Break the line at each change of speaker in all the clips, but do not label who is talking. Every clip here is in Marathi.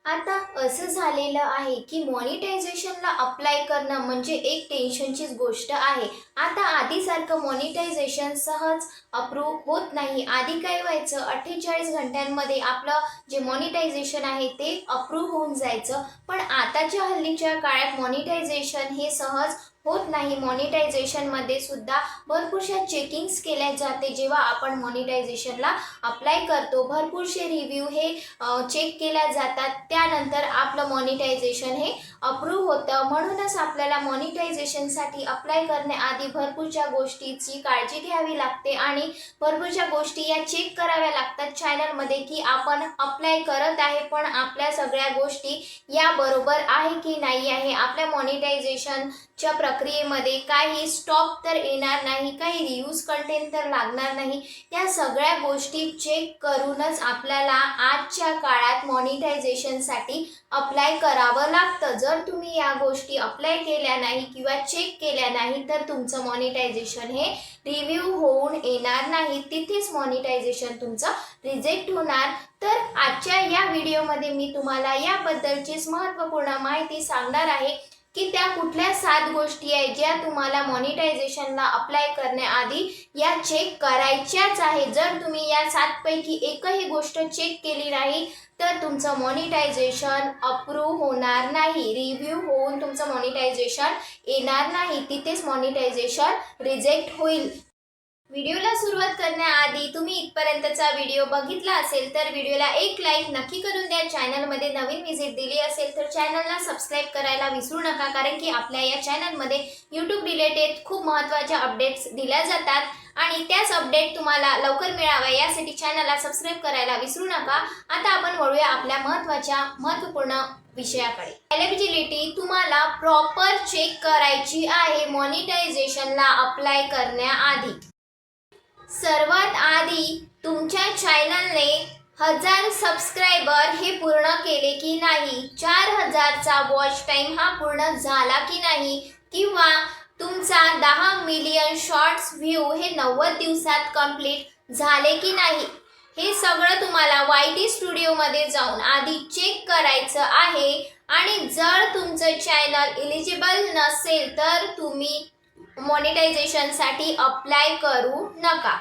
आता असं झालेलं आहे की मॉनिटायझेशनला अप्लाय करणं म्हणजे एक टेन्शनचीच गोष्ट आहे. आता आधीसारखं मॉनिटायझेशन सहज अप्रूव्ह होत नाही. आधी काय व्हायचं, 48 घंट्यांमध्ये आपलं जे मॉनिटायझेशन आहे ते अप्रूव्ह होऊन जायचं. पण आताच्या हल्लीच्या काळात मॉनिटायझेशन हे सहज होत नाही. मॉनिटायझेशनमध्ये सुद्धा भरपूरशा चेकिंग्स केल्या जाते. जेव्हा आपण मॉनिटायझेशनला अप्लाय करतो, भरपूरसे रिव्ह्यू हे चेक केल्या जातात. त्यानंतर आपलं मॉनिटायझेशन हे अप्रूव्ह होतं. म्हणूनच आपल्याला मॉनिटायझेशनसाठी अप्लाय करण्याआधी भरपूरशा गोष्टीची काळजी घ्यावी लागते आणि भरपूरशा गोष्टी या चेक कराव्या लागतात चॅनलमध्ये की आपण अप्लाय करत आहे पण आपल्या सगळ्या गोष्टी या बरोबर आहे की नाही आहे. आपल्या मॉनिटायझेशनच्या प्रक्रियेमध्ये काही स्टॉप तर येणार नाही, काही रियूज कंटेंट तर लागणार नाही. या सगळ्या गोष्टी चेक करूनच आपल्याला आजच्या काळात मॉनिटायझेशनसाठी अप्लाय करावं लागतं. जर तुम्ही या गोष्टी अप्लाय केल्या नाही किंवा चेक केल्या नाही तर तुमचं मॉनिटायझेशन हे रिव्ह्यू होऊन येणार नाही. तिथेच मॉनिटायझेशन तुमचं रिजेक्ट होणार. तर आजच्या या व्हिडिओमध्ये मी तुम्हाला याबद्दलचीच महत्त्वपूर्ण माहिती सांगणार आहे की त्या कुठल्या 7 गोष्टी आहेत ज्या तुम्हाला मॉनिटायझेशनला अप्लाय करण्याआधी या चेक करायच्याच आहे. जर तुम्ही या 7 पैकी एकही गोष्ट चेक केली नाही तर तुमचं मॉनिटायझेशन अप्रूव्ह होणार नाही. रिव्ह्यू होऊन तुमचं मॉनिटायझेशन येणार नाही. तिथेच मॉनिटायझेशन रिजेक्ट होईल. व्हिडिओला सुरुवात करण्याआधी तुम्ही इथपर्यंतचा व्हिडिओ बघितला असेल तर व्हिडिओला एक लाईक नक्की करून द्या. चॅनलमध्ये नवीन व्हिजिट दिली असेल तर चॅनलला सबस्क्राईब करायला विसरू नका, कारण की आपल्या या चॅनलमध्ये यूट्यूब रिलेटेड खूप महत्त्वाच्या अपडेट्स दिल्या जातात आणि त्याच अपडेट तुम्हाला लवकर मिळाव्या यासाठी चॅनलला सबस्क्राईब करायला विसरू नका. आता आपण वळूया आपल्या महत्त्वपूर्ण विषयाकडे. एलिजिबिलिटी तुम्हाला प्रॉपर चेक करायची आहे मॉनिटायझेशनला अप्लाय करण्याआधी. सर्वात आधी तुमच्या चॅनलने 1000 सबस्क्रायबर हे पूर्ण केले की नाही, 4000चा वॉच टाइम हा पूर्ण झाला की नाही, किंवा तुमचा 10 मिलियन शॉर्ट्स व्ह्यू हे 90 दिवसात कंप्लीट झाले की नाही, हे सगळं तुम्हाला YT स्टुडिओमध्ये जाऊन आधी चेक करायचं आहे. आणि जर तुमचं चॅनल एलिजिबल नसेल तर तुम्ही मॉनिटायझेशनसाठी अप्लाय करू नका.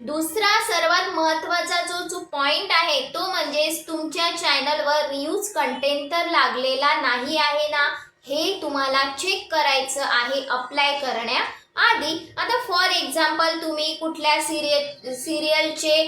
दुसरा सर्वात महत्त्वाचा जो पॉइंट आहे तो म्हणजे तुमच्या चॅनलवर रियूज कंटेंट तर लागलेला नाही आहे ना, हे तुम्हाला चेक करायचं आहे अप्लाय करण्याआधी. आता फॉर एक्झाम्पल तुम्ही कुठल्या सिरियलचे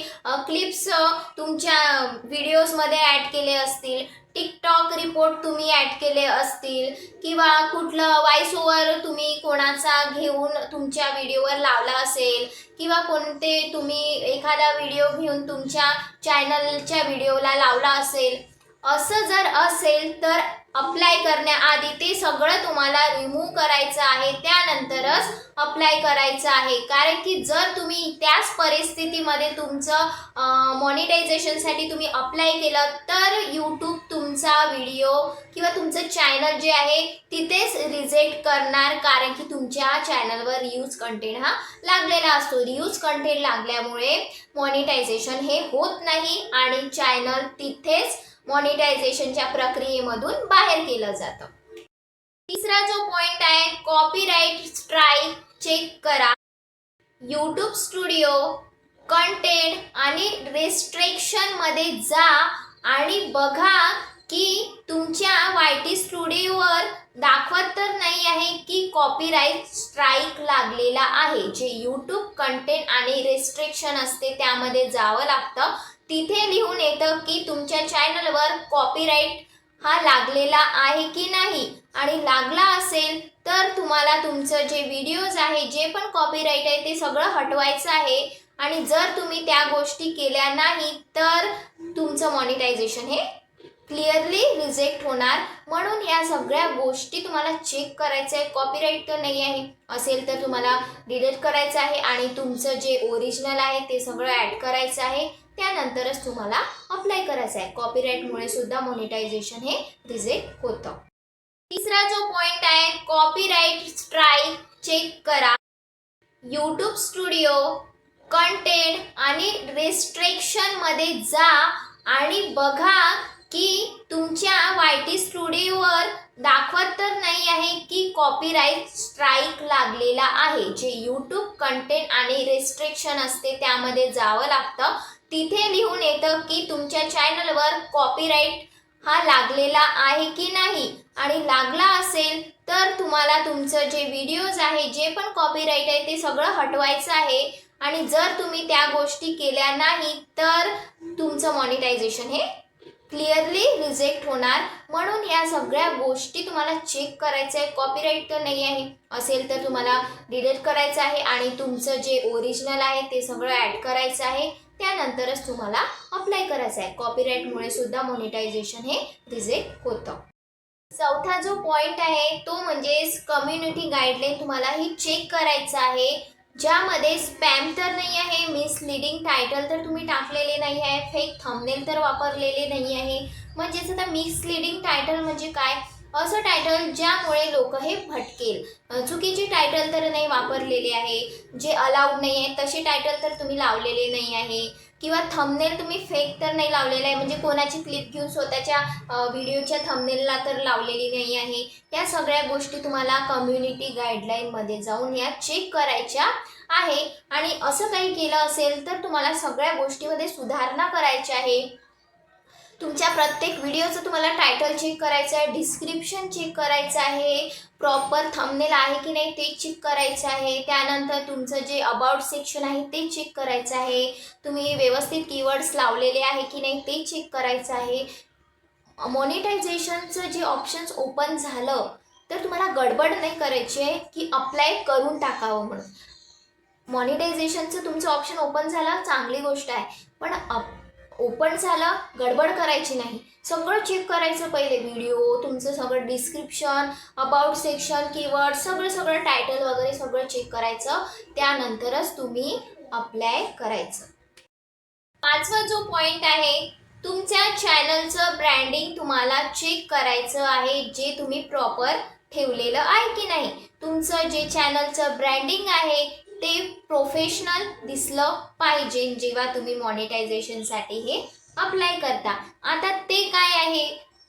क्लिप्स तुमच्या व्हिडिओजमध्ये ॲड केले असतील, टिकटॉक रिपोर्ट तुम्ही ॲड केले असतील, किंवा कुठलं व्हॉइस ओव्हर तुम्ही कोणाचा घेऊन तुमच्या व्हिडिओवर लावला असेल, किंवा कोणते तुम्ही एखादा व्हिडिओ घेऊन तुमच्या चॅनलच्या व्हिडिओला लावला असेल, असं जर असेल तर अप्लाय करण्याआधी ते सगळं तुम्हाला रिमूव्ह करायचं आहे. त्यानंतरच अप्लाय करायचं आहे. कारण की जर तुम्ही त्याच परिस्थितीमध्ये तुमचं मॉनिटायझेशनसाठी तुम्ही अप्लाय केलं तर यूट्यूब तुमचा व्हिडिओ किंवा तुमचं चॅनल जे आहे तिथेच रिजेक्ट करणार, कारण की तुमच्या चॅनलवर रियूज कंटेंट हा लागलेला असतो. रियूज कंटेंट लागल्यामुळे मॉनिटायझेशन हे होत नाही आणि चॅनल तिथेच मॉनिटायझेशनच्या प्रक्रियेमधून बाहेर केलं जातं. तिसरा जो पॉइंट आहे, कॉपीराइट स्ट्राईक चेक करा. यूट्यूब स्टुडिओ कंटेंट आणि रिस्ट्रिक्शन मध्ये जा आणि बघा की तुमच्या YT स्टुडिओवर दाखवत तर नाही आहे की कॉपीराइट स्ट्राईक लागलेला आहे. जे यूट्यूब कंटेंट आणि रिस्ट्रिक्शन असते त्यामध्ये जावं लागतं. तिथे लिहून येतं की तुमच्या चॅनलवर कॉपीराइट हा लागलेला आहे की नाही, आणि लागला असेल तर तुम्हाला तुमचं जे व्हिडिओज आहे जे पण कॉपीराइट आहे ते सगळं हटवायचं आहे. आणि जर तुम्ही त्या गोष्टी केल्या नाही तर तुमचं मॉनिटायझेशन हे क्लिअरली रिजेक्ट होणार. म्हणून या सगळ्या गोष्टी तुम्हाला चेक करायचं आहे. कॉपीराइट तर नाही आहे असेल तर तुम्हाला डिलीट करायचं आहे आणि तुमचं जे ओरिजिनल आहे ते सगळं ॲड करायचं आहे. त्यानंतरच तुम्हाला अप्लाय करायचं आहे. कॉपीराइटमुळे सुद्धा मॉनिटायझेशन हे रिजेक्ट होतं. तिसरा जो पॉइंट आहे, कॉपीराइट स्ट्राईक चेक करा. यूट्यूब स्टुडिओ कंटेंट आणि रिस्ट्रिक्शन मध्ये जा आणि बघा की तुमच्या YT स्टुडिओवर दाखवत तर नाही आहे की कॉपीराइट स्ट्राईक लागलेला आहे. जे यूट्यूब कंटेंट आणि रिस्ट्रिक्शन असते त्यामध्ये जावं लागतं. तिथे लिहून येतं की तुमच्या चॅनलवर कॉपीराइट हा लागलेला आहे की नाही, आणि लागला असेल तर तुम्हाला तुमचं जे व्हिडिओज आहे, जे पण कॉपीराइट आहे ते सगळं हटवायचं आहे. आणि जर तुम्ही त्या गोष्टी केल्या नाही तर तुमचं मॉनिटायझेशन हे क्लिअरली रिजेक्ट होणार. म्हणून या सगळ्या गोष्टी तुम्हाला चेक करायचं आहे. कॉपीराइट तर नाही आहे असेल तर तुम्हाला डिलीट करायचं आहे आणि तुमचं जे ओरिजिनल आहे ते सगळं ॲड करायचं आहे. त्यानंतरच तुम्हाला अप्लाय करायचं आहे. कॉपीराइटमुळे सुद्धा मॉनिटायझेशन हे रिजेक्ट होतं. चौथा जो पॉईंट आहे तो म्हणजे कम्युनिटी गाईडलाईन तुम्हाला ही चेक करायचं आहे, ज्यामध्ये स्पॅम तर नाही आहे, मिसलिडिंग टायटल तर तुम्ही टाकलेले नाही आहे, फेक थंबनेल तर वापरलेले नाही आहे. म्हणजेच आता मिसलिडिंग टायटल म्हणजे काय, असं टायटल ज्यामुळे लोक हे भटकेल. चुकीची टायटल तर नाही वापरलेले आहे, जे अलाउड नाही आहे तसे टायटल तर तुम्ही लावलेले नाही आहे, किंवा थंबनेल तुम्ही फेक तर नाही लावलेला आहे, म्हणजे कोणाची क्लिप घेऊन स्वतःच्या व्हिडिओच्या थंबनेलला तर लावलेली नाही आहे. त्या सगळ्या गोष्टी तुम्हाला कम्युनिटी गाईडलाईनमध्ये जाऊन या चेक करायच्या आहे. आणि असं काही केलं असेल तर तुम्हाला सगळ्या गोष्टीमध्ये सुधारणा करायची आहे. तुमच्या प्रत्येक व्हिडिओचं तुम्हाला टायटल चेक करायचं आहे, डिस्क्रिप्शन चेक करायचं आहे, प्रॉपर थंबनेल आहे की नाही ते चेक करायचं आहे. त्यानंतर तुमचं जे अबाउट सेक्शन आहे ते चेक करायचं आहे. तुम्ही व्यवस्थित कीवर्ड्स लावलेले आहे की नाही ते चेक करायचं आहे. मॉनिटायझेशनचं जे ऑप्शन्स ओपन झालं तर तुम्हाला गडबड नाही करायची आहे की अप्लाय करून टाकावं म्हणून. मॉनिटायझेशनचं तुमचं ऑप्शन ओपन झालं चांगली गोष्ट आहे, पण ओपन झालं गडबड करायची नाही. सगळं चेक करायचं पहिले, व्हिडिओ तुमचं सगळं डिस्क्रिप्शन, अबाउट सेक्शन, कीवर्ड सगळं टायटल वगैरे सगळं चेक करायचं. त्यानंतरच तुम्ही अप्लाय करायचं. पाचवा जो पॉईंट आहे, तुमच्या चॅनलचं ब्रँडिंग तुम्हाला चेक करायचं आहे, जे तुम्ही प्रॉपर ठेवलेलं आहे की नाही. तुमचं जे चॅनलचं ब्रँडिंग आहे ते प्रोफेशनल दिसलं पाहिजे जेव्हा तुम्ही मॉनिटायझेशनसाठी हे अप्लाय करता. आता ते काय आहे,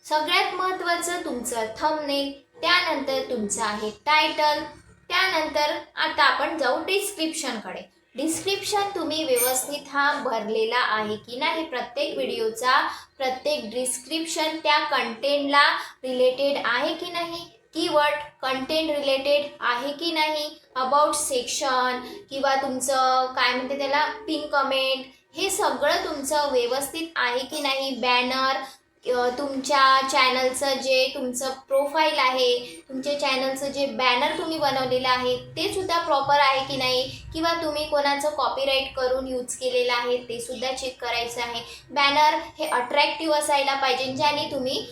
सगळ्यात महत्त्वाचं तुमचं थंबनेल, त्यानंतर तुमचं आहे टायटल, त्यानंतर आता आपण जाऊ डिस्क्रिप्शनकडे. डिस्क्रिप्शन तुम्ही व्यवस्थित हा भरलेला आहे की नाही, प्रत्येक व्हिडिओचा प्रत्येक डिस्क्रिप्शन त्या कंटेंटला रिलेटेड आहे की नाही, कीवर्ड कंटेंट रिलेटेड आहे की नाही, अबाउट सेक्शन किंवा तुमचं काय म्हणते त्याला पिन कमेंट, हे सगळं तुमचं व्यवस्थित आहे की नाही. बॅनर, तुमच्या चॅनलचं जे तुमचं प्रोफाईल आहे, तुमच्या चॅनलचं जे बॅनर तुम्ही बनवलेलं आहे ते सुद्धा प्रॉपर आहे की नाही, किंवा तुम्ही कोणाचं कॉपीराईट करून यूज केलेलं आहे ते सुद्धा चेक करायचं आहे. बॅनर हे अट्रॅक्टिव्ह असायला पाहिजे, ज्याने तुम्ही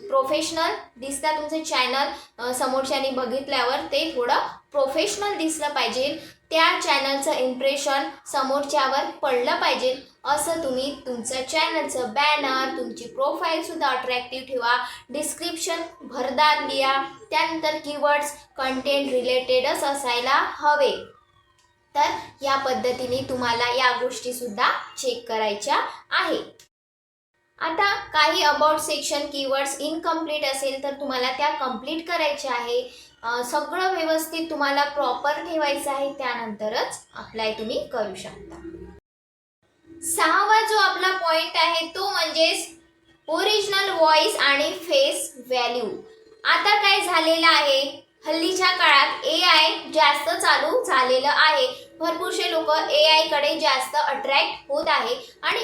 प्रोफेशनल दिसता. तुमचं चॅनल समोरच्याने बघितल्यावर ते थोडं प्रोफेशनल दिसलं पाहिजे, त्या चॅनलचं इम्प्रेशन समोरच्यावर पडलं पाहिजे. असं तुम्ही तुमचं चॅनलचं बॅनर, तुमची प्रोफाईलसुद्धा अट्रॅक्टिव्ह ठेवा, डिस्क्रिप्शन भरदार लिहा, त्यानंतर कीवर्ड्स कंटेंट रिलेटेडच असायला हवे. तर या पद्धतीने तुम्हाला या गोष्टीसुद्धा चेक करायच्या आहे. आता काही अबाउट सेक्शन कीवर्ड्स इनकम्प्लीट असेल तर तुम्हाला त्या कंप्लीट करायच्या आहे. सगळं व्यवस्थित तुम्हाला प्रॉपर ठेवायचं आहे, त्यानंतरच अप्लाय तुम्ही करू शकता. सहावा जो आपला पॉइंट आहे तो म्हणजे ओरिजिनल व्हॉइस आणि फेस व्हॅल्यू. आता काय झालेलं आहे, हल्लीच्या काळात AI जास्त चालू झालेलं आहे. भरपूरसे लोक AI कडे जास्त अट्रॅक्ट होत आहे, आणि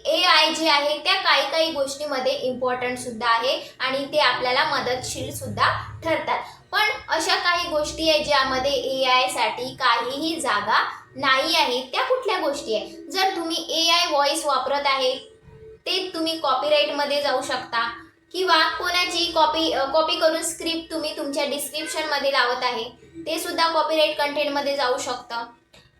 AI जे आहे त्या काही गोष्टीमध्ये इम्पॉर्टंट सुद्धा आहे आणि ते आपल्याला मदतशीर सुद्धा ठरतात. पण अशा काही गोष्टी आहे ज्यामध्ये AI साठी काहीही जागा नाही आहे. त्या कुठल्या गोष्टी आहे, जर तुम्ही AI व्हॉइस वापरत आहे ते तुम्ही कॉपीराईटमध्ये जाऊ शकता, किंवा कोणाची कॉपी करून स्क्रिप्ट तुम्ही तुमच्या डिस्क्रिप्शनमध्ये लावत आहे ते सुद्धा कॉपीराईट कंटेंटमध्ये जाऊ शकतं.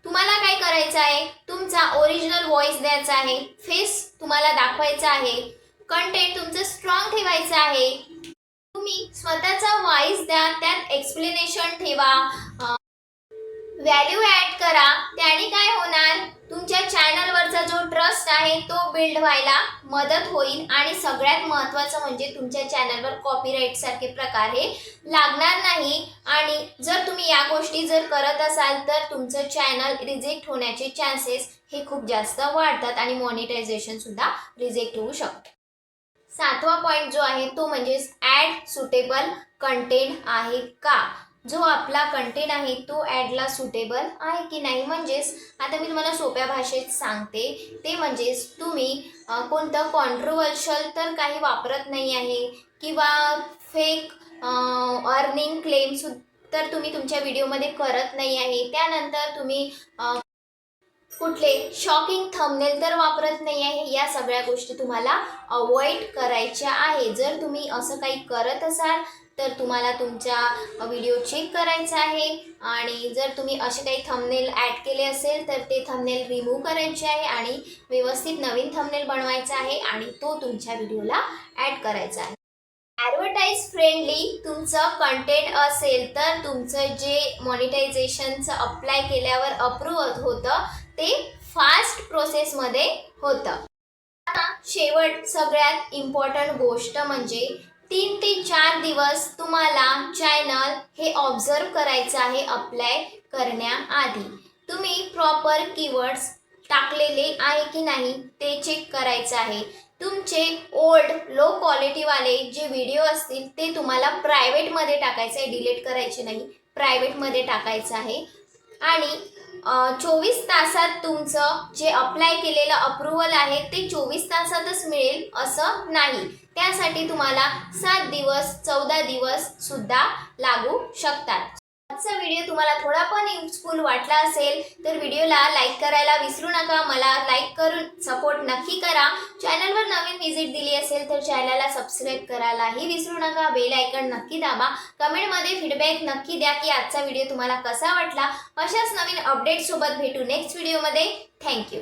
तुम्हाला काय करायचं आहे, तुमचा ओरिजिनल व्हॉइस द्यायचा आहे, फेस तुम्हाला दाखवायचा आहे, कंटेंट तुमचं स्ट्रॉंग ठेवायचं आहे. तुम्ही स्वतःचा व्हॉइस द्या, त्यात एक्सप्लेनेशन ठेवा, व्हॅल्यू ॲड करा. त्याने काय होणार, तुमच्या चॅनलवरचा जो ट्रस्ट आहे तो बिल्ड व्हायला मदत होईल आणि सगळ्यात महत्त्वाचं म्हणजे तुमच्या चॅनलवर कॉपीराईट सारखे प्रकार हे लागणार नाही आणि जर तुम्ही या गोष्टी जर करत असाल तर तुमचं चॅनल रिजेक्ट होण्याचे चान्सेस हे खूप जास्त वाढतात आणि मॉनिटायझेशन सुद्धा रिजेक्ट होऊ शकतं. 7वा पॉईंट जो आहे तो म्हणजे ॲड सुटेबल कंटेंट आहे का. जो आपला कंटेंट आहे तो ॲडला सुटेबल आहे की नाही. म्हणजेच आता मी तुम्हाला सोप्या भाषेत सांगते ते म्हणजेच तुम्ही कोणतं कॉन्ट्रोवर्शियल तर काही वापरत नाही आहे किंवा फेक अर्निंग क्लेम तर तुम्ही तुमच्या व्हिडिओमध्ये करत नाही आहे. त्यानंतर तुम्ही कुठले शॉकिंग थंबनेल तर वापरत नाही आहे. या सगळ्या गोष्टी तुम्हाला अवॉइड करायच्या आहे. जर तुम्ही असं काही करत असाल तर तुम्हाला तुमचा व्हिडिओ चेक करायचा आहे आणि जर तुम्ही असे काही थंबनेल ॲड केले असेल तर ते थंबनेल रिमूव्ह करायचे आहे आणि व्यवस्थित नवीन थंबनेल बनवायचा आहे आणि तो तुमच्या व्हिडिओला ॲड करायचा आहे. ॲडव्हर्टाईज फ्रेंडली तुमचं कंटेंट असेल तर तुमचं जे मॉनिटायझेशनचं अप्लाय केल्यावर अप्रूव्ह होतं ते फास्ट प्रोसेसमध्ये होतं. आता शेवट सगळ्यात इम्पॉर्टंट गोष्ट म्हणजे 3 ते 4 दिवस तुम्हाला चॅनल हे ऑब्झर्व करायचं आहे. अप्लाय करण्याआधी तुम्ही प्रॉपर कीवर्ड्स टाकलेले आहे की नाही ते चेक करायचं आहे. तुमचे ओल्ड लो क्वालिटीवाले जे व्हिडिओ असतील ते तुम्हाला प्रायव्हेटमध्ये टाकायचं आहे. डिलीट करायचे नाही, प्रायव्हेटमध्ये टाकायचं आहे. आणि 24 तासात तुमचं जे अप्लाय केलेलं अप्रूव्हल आहे ते 24 तासातच मिळेल असं नाही. त्यासाठी तुम्हाला 7 दिवस 14 दिवस सुद्धा लागू शकतात. आजचा व्हिडिओ तुम्हाला थोडा पण युजफुल वाटला असेल तर व्हिडिओला लाईक करायला विसरू नका. मला लाईक करून सपोर्ट नक्की करा. चॅनलवर नवीन व्हिजिट दिली असेल तर चॅनलला सबस्क्राईब करायलाही विसरू नका. बेल आयकॉन नक्की दाबा. कमेंटमध्ये फीडबॅक नक्की द्या की आजचा व्हिडिओ तुम्हाला कसा वाटला. अशाच नवीन अपडेट्ससोबत भेटू नेक्स्ट व्हिडिओमध्ये. थँक्यू.